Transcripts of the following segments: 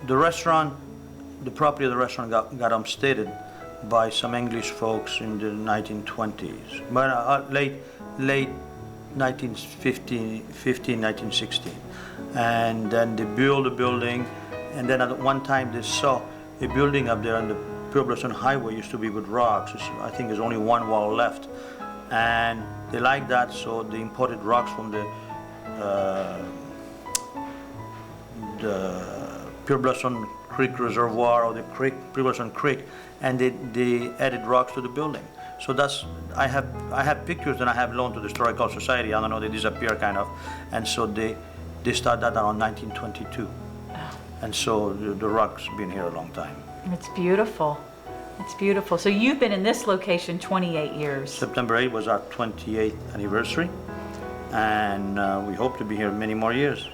the restaurant, the property of the restaurant got homesteaded by some English folks in the 1920s, but late 1915, 1916. And then they built a building, and then at one time they saw a building up there on the Pueblo Highway used to be with rocks. I think there's only one wall left. And they liked that, so they imported rocks from the Pueblo Creek Reservoir or the Pueblo Creek, and they added rocks to the building. So I have pictures that I have loaned to the Historical Society. I don't know, they disappear kind of, and so they started that around 1922, and so the rock's been here a long time. It's beautiful. It's beautiful. So you've been in this location 28 years. September 8th was our 28th anniversary, and we hope to be here many more years.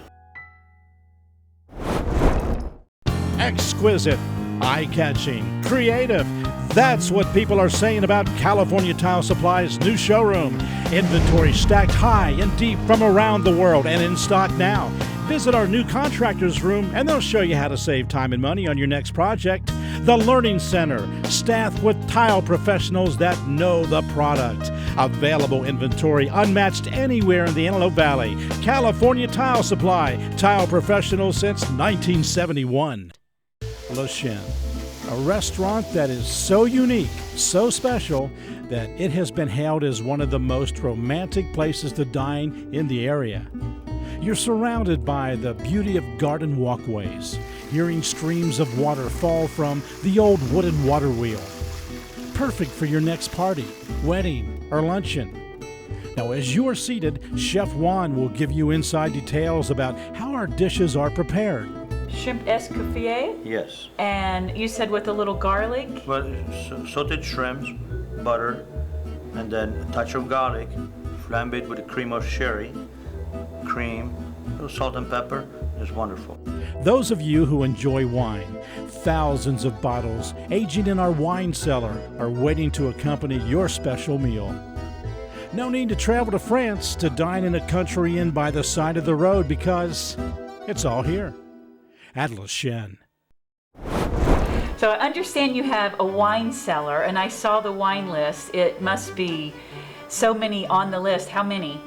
Exquisite, eye-catching, creative. That's what people are saying about California Tile Supply's new showroom. Inventory stacked high and deep from around the world and in stock now. Visit our new contractors room and they'll show you how to save time and money on your next project. The Learning Center, staffed with tile professionals that know the product. Available inventory unmatched anywhere in the Antelope Valley. California Tile Supply, tile professionals since 1971. Le Chene, a restaurant that is so unique, so special, that it has been hailed as one of the most romantic places to dine in the area. You're surrounded by the beauty of garden walkways, hearing streams of water fall from the old wooden water wheel. Perfect for your next party, wedding, or luncheon. Now, as you are seated, Chef Juan will give you inside details about how our dishes are prepared. Shrimp escoffier? Yes. And you said with a little garlic? Well, sauteed shrimps, butter, and then a touch of garlic, flambéed with a cream of sherry, cream, a little salt and pepper. It's wonderful. Those of you who enjoy wine, thousands of bottles aging in our wine cellar are waiting to accompany your special meal. No need to travel to France to dine in a country inn by the side of the road because it's all here at Le Chene. So I understand you have a wine cellar, and I saw the wine list. It must be so many on the list. How many?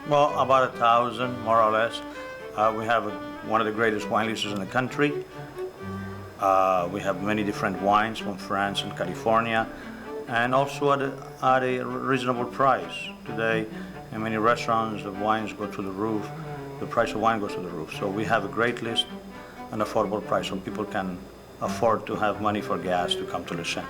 Well, about 1,000, more or less. We have one of the greatest wine lists in the country. We have many different wines from France and California, and also at a reasonable price. Today, in many restaurants, the wines go to the roof. The price of wine goes to the roof. So we have a great list, an affordable price, so people can afford to have money for gas to come to Le Chene.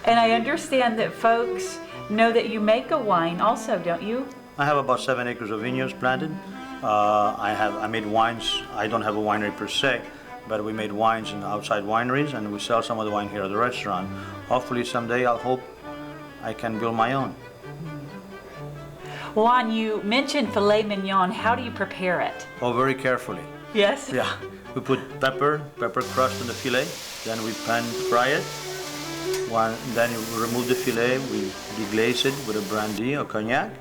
And I understand that folks know that you make a wine also, don't you? I have about 7 acres of vineyards planted. I made wines. I don't have a winery per se, but we made wines in outside wineries, and we sell some of the wine here at the restaurant. Hopefully someday I'll hope I can build my own. Juan, you mentioned filet mignon. How do you prepare it? Oh, very carefully. Yes? Yeah. We put pepper crust in the filet, then we pan fry it. Then we remove the filet, we deglaze it with a brandy or cognac.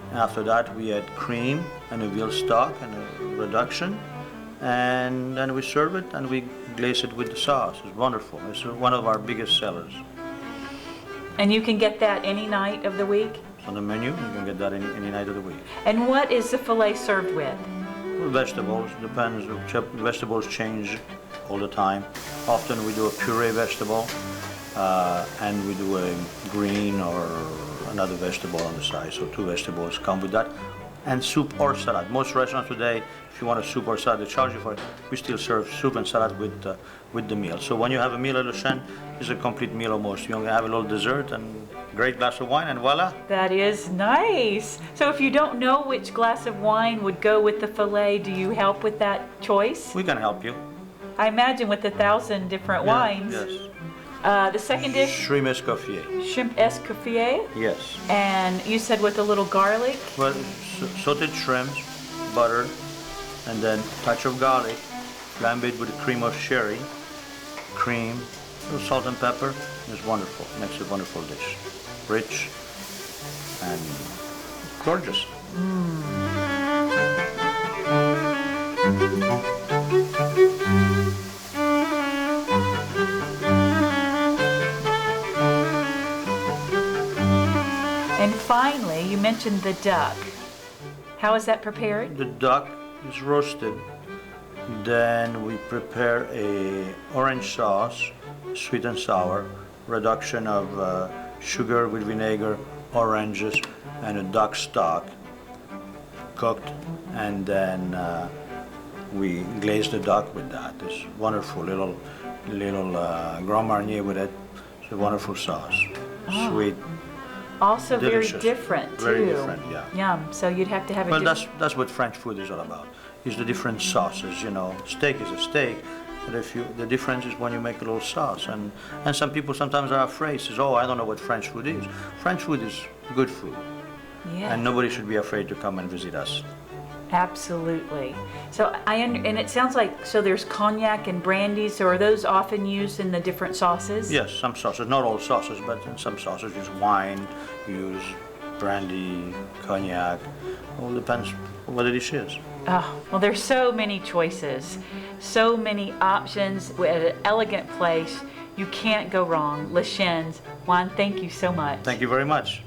And after that, we add cream and a veal stock and a reduction. And then we serve it and we glaze it with the sauce. It's wonderful. It's one of our biggest sellers. And you can get that any night of the week? It's on the menu. You can get that any night of the week. And what is the filet served with? Vegetables, depends. Vegetables change all the time. Often we do a puree vegetable, and we do a green or another vegetable on the side. So 2 vegetables come with that. And soup or salad. Most restaurants today, if you want a soup or salad, they charge you for it. We still serve soup and salad with the meal. So when you have a meal at Le Chene, it's a complete meal almost. You only have a little dessert and a great glass of wine, and voila. That is nice. So if you don't know which glass of wine would go with the filet, do you help with that choice? We can help you. I imagine with 1,000 different wines. Yes. The second dish? Shrimp escoffier. Shrimp escoffier? Yes. And you said with a little garlic? Well, sauteed shrimps, butter, and then a touch of garlic, flambéed with a cream of sherry, cream, a little salt and pepper. It's wonderful. Makes a wonderful dish. Rich and gorgeous. mentioned the duck. How is that prepared? The duck is roasted. Then we prepare a orange sauce, sweet and sour, reduction of sugar with vinegar, oranges, and a duck stock, cooked, and then we glaze the duck with that. It's wonderful, little Grand Marnier with it. It's a wonderful sauce, sweet. Also delicious. very different too. Very different, yeah. Yum. So you'd have to have a Well, different. that's what French food is all about. Is the different sauces, you know. Steak is a steak, but the difference is when you make a little sauce. And some people sometimes are afraid, says, oh, I don't know what French food is. French food is good food. Yeah. And nobody should be afraid to come and visit us. Absolutely. So and it sounds like, so there's cognac and brandy, so are those often used in the different sauces? Yes, some sauces, not all sauces, but in some sauces use wine, use brandy, cognac. All depends what the dish is. Oh, well, there's so many choices, so many options at an elegant place. You can't go wrong. Les Chenes. Juan, thank you so much. Thank you very much.